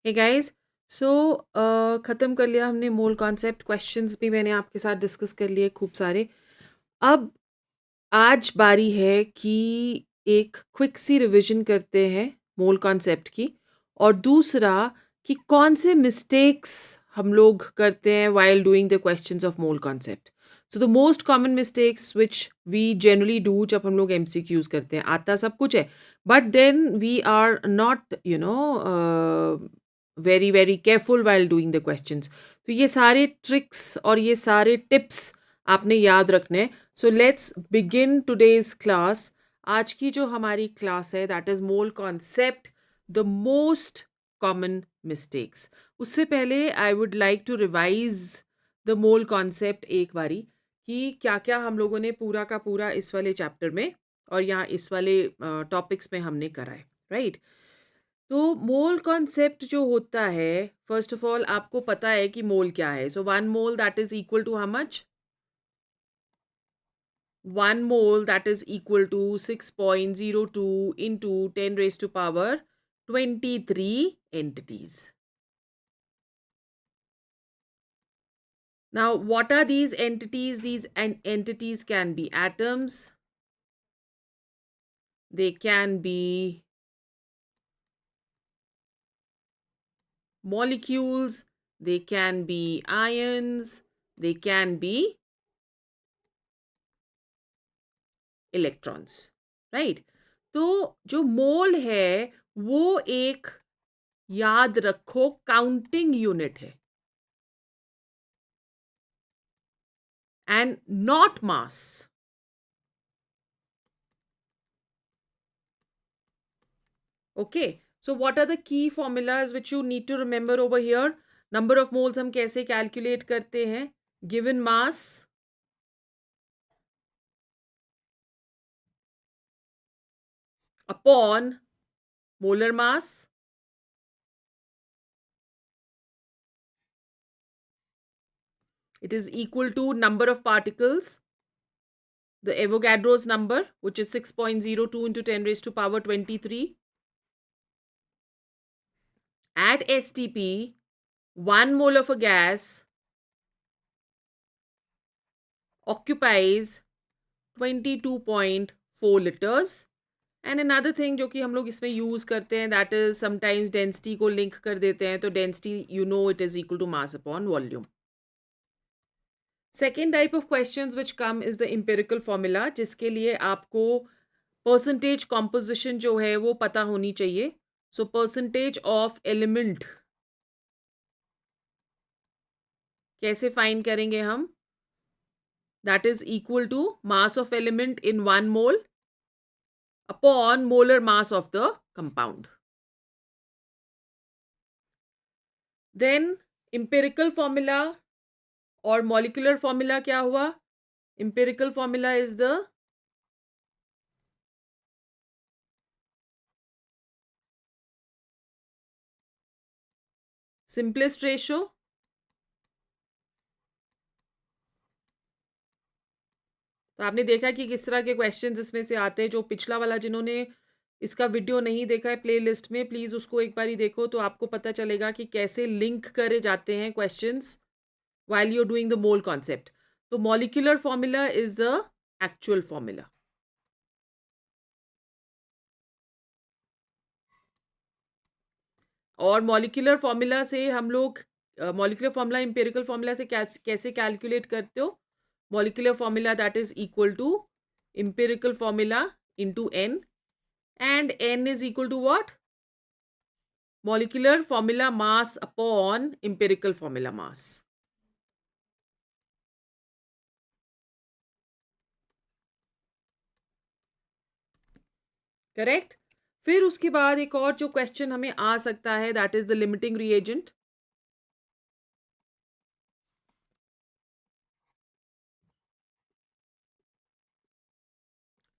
Hey guys so ख़त्म कर लिया हमने मोल कॉन्सेप्ट क्वेश्चंस भी मैंने आपके साथ डिस्कस कर लिए खूब सारे। अब आज बारी है कि एक क्विक सी रिवीजन करते हैं मोल कॉन्सेप्ट की, और दूसरा कि कौन से मिस्टेक्स हम लोग करते हैं while doing the questions of mole concept. So the most common mistakes which we generally do जब हम लोग एमसीक्यूज करते हैं, आता सब कुछ है but then we are not very very careful while doing the questions. तो ये सारे ट्रिक्स और ये सारे टिप्स आपने याद रखने हैं। So let's begin today's class. आज की जो हमारी क्लास है that is mole concept, the most common mistakes. उससे पहले I would like to revise the mole concept एक बारी, कि क्या क्या हम लोगों ने पूरा का पूरा इस वाले चैप्टर में और यहाँ इस वाले टॉपिक्स में हमने करा है, राइट। तो मोल कॉन्सेप्ट जो होता है, फर्स्ट ऑफ ऑल आपको पता है कि मोल क्या है। So one mole that is equal to how much? 1 mole, that is equal to 6.02 into 10 raised to power 23 entities. Now, what are these entities? These entities can be atoms, they can be molecules, they can be ions, they can be electrons, right? तो जो मोल है वो एक, याद रखो, counting unit है and not mass. Okay, so what are the key formulas which you need to remember over here? Number of moles हम कैसे calculate करते हैं? Given mass upon molar mass, it is equal to number of particles, the Avogadro's number, which is 6.02 into 10 raised to power 23. At STP, 1 mole of a gas occupies 22.4 liters. And another thing जो कि हम लोग इसमें use करते हैं, that is sometimes density को link कर देते हैं, तो density you know it is equal to mass upon volume. Second type of questions which come is the empirical formula, जिसके लिए आपको परसेंटेज कॉम्पोजिशन जो है वो पता होनी चाहिए। सो परसेंटेज ऑफ एलिमेंट कैसे फाइंड करेंगे हम? That is equal to mass of element in 1 mole upon molar mass of the compound. Then empirical formula और मॉलिक्यूलर फॉर्मूला क्या हुआ? empirical formula is the simplest ratio. तो आपने देखा कि किस तरह के क्वेश्चंस इसमें से आते हैं। जो पिछला वाला, जिन्होंने इसका वीडियो नहीं देखा है प्लेलिस्ट में, प्लीज उसको एक बारी देखो, तो आपको पता चलेगा कि कैसे लिंक करे जाते हैं questions while you are doing the mole concept. तो molecular formula is the actual formula, और मॉलिक्यूलर फॉर्मूला से हम लोग, मॉलिक्यूलर फॉर्मूला एम्पिरिकल फॉर्मूला से कैसे कैलकुलेट करते हो? Molecular formula that is equal to empirical formula into n, and n is equal to what? Molecular formula mass upon empirical formula mass. Correct. फिर उसके बाद एक और जो क्वेश्चन हमें आ सकता है, that is the limiting reagent.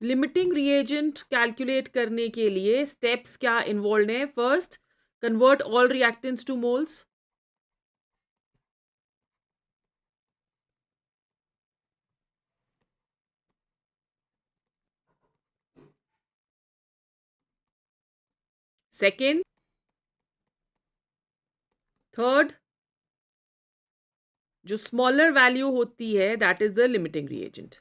Limiting reagent calculate करने के लिए स्टेप्स क्या इन्वॉल्व है? First, convert all reactants two moles. Second, third, जो स्मॉलर वैल्यू होती है that is the limiting reagent.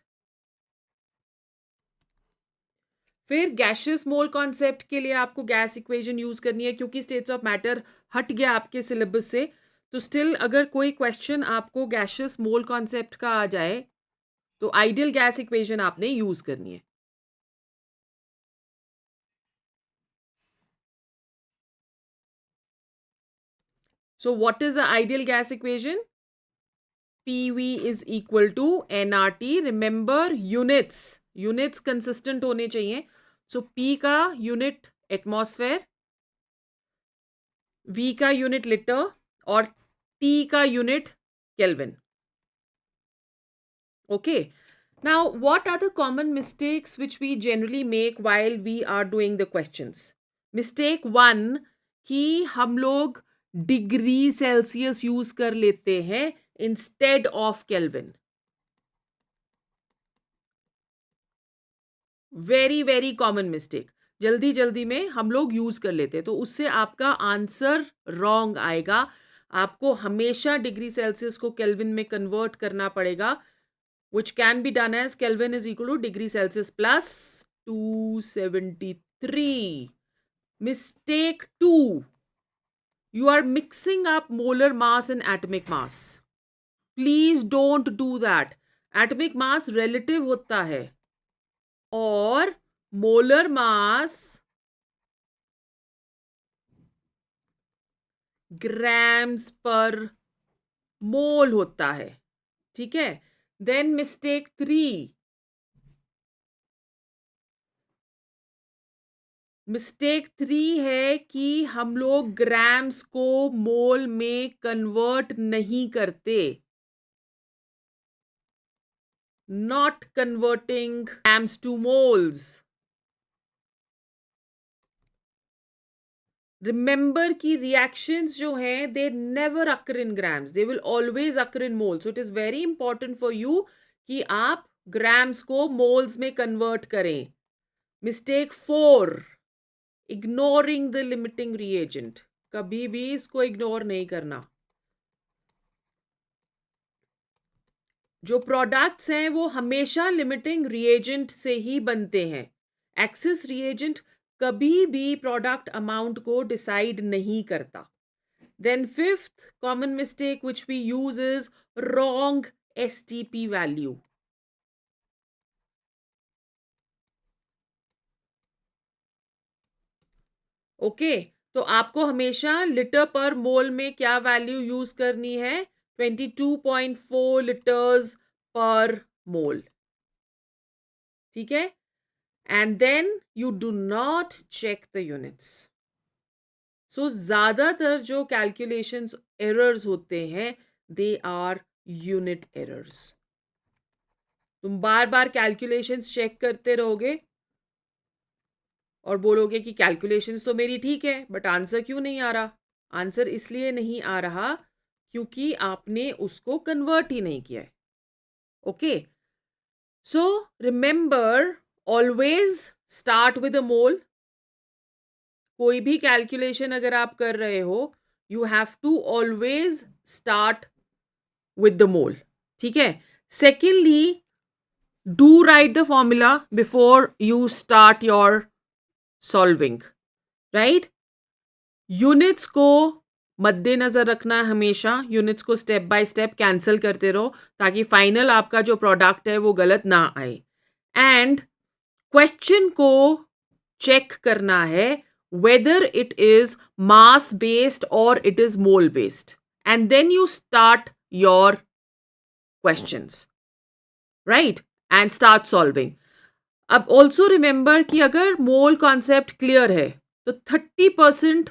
फिर गैशियस मोल कॉन्सेप्ट के लिए आपको गैस इक्वेशन यूज करनी है, क्योंकि स्टेट्स ऑफ मैटर हट गया आपके सिलेबस से। तो स्टिल अगर कोई क्वेश्चन आपको गैशियस मोल कॉन्सेप्ट का आ जाए तो आइडियल गैस इक्वेशन आपने यूज करनी है। So what is the ideal gas equation? PV is equal to nRT. Remember units. Units consistent होने चाहिए. So P का unit atmosphere, V का unit liter और T का unit Kelvin. Okay. Now, what are the common mistakes which we generally make while we are doing the questions? Mistake one, कि हम लोग degree Celsius use कर लेते हैं instead of kelvin. Very very common mistake. जल्दी जल्दी में हम लोग यूज कर लेते हैं, तो उससे आपका आंसर रॉन्ग आएगा। आपको हमेशा डिग्री सेल्सियस को केल्विन में कन्वर्ट करना पड़ेगा, which can be done as Kelvin is equal to degree Celsius plus 273. Mistake 2. You are mixing up molar mass and atomic mass. Please don't do that. Atomic mass relative होता है और molar mass grams per mole होता है। ठीक है? Then mistake 3. Mistake 3 है कि हम लोग ग्राम्स को मोल में कन्वर्ट नहीं करते। Not converting grams two moles. Remember कि रिएक्शंस जो हैं they never occur in grams, they will always occur in moles. So it is very important for you कि आप ग्राम्स को मोल्स में कन्वर्ट करें। Mistake 4, ignoring the limiting reagent. कभी भी इसको इग्नोर नहीं करना। जो प्रोडक्ट्स हैं वो हमेशा लिमिटिंग रिएजेंट से ही बनते हैं। एक्सेस रिएजेंट कभी भी प्रोडक्ट अमाउंट को डिसाइड नहीं करता। Then fifth common mistake which we use is wrong STP value. Okay, तो आपको हमेशा लिटर पर मोल में क्या वैल्यू यूज करनी है? 22.4 लीटर्स पर मोल। ठीक है? And then you do not check the units. So ज़्यादातर जो calculations errors होते हैं they are unit errors. तुम बार बार calculations check करते रहोगे और बोलोगे कि calculations तो मेरी ठीक है बट आंसर क्यों नहीं आ रहा? आंसर इसलिए नहीं आ रहा क्योंकि आपने उसको कन्वर्ट ही नहीं किया है। Okay, so remember always start with a mole. कोई भी कैलकुलेशन अगर आप कर रहे हो you have to always start with the mole. ठीक है? Secondly, do write the formula before you start your solving. Right? Units को मद्देनजर रखना है हमेशा। यूनिट्स को स्टेप बाय स्टेप कैंसिल करते रहो ताकि फाइनल आपका जो प्रोडक्ट है वो गलत ना आए। एंड क्वेश्चन को चेक करना है whether it is mass based or it is mole based, and then you start your questions, right, and start solving. अब also remember कि अगर mole concept clear है तो 30%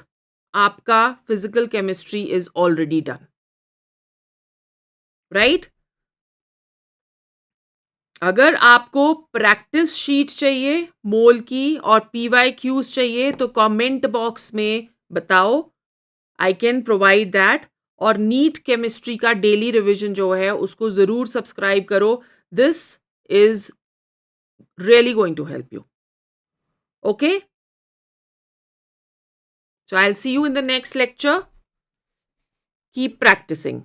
आपका physical chemistry is already done, right? अगर आपको practice sheet चाहिए मोल की और PYQs चाहिए तो कमेंट बॉक्स में बताओ, आई कैन प्रोवाइड दैट। और नीट केमिस्ट्री का डेली रिवीजन जो है उसको जरूर सब्सक्राइब करो। This is really going to help you. Okay, so I will see you in the next lecture. Keep practising.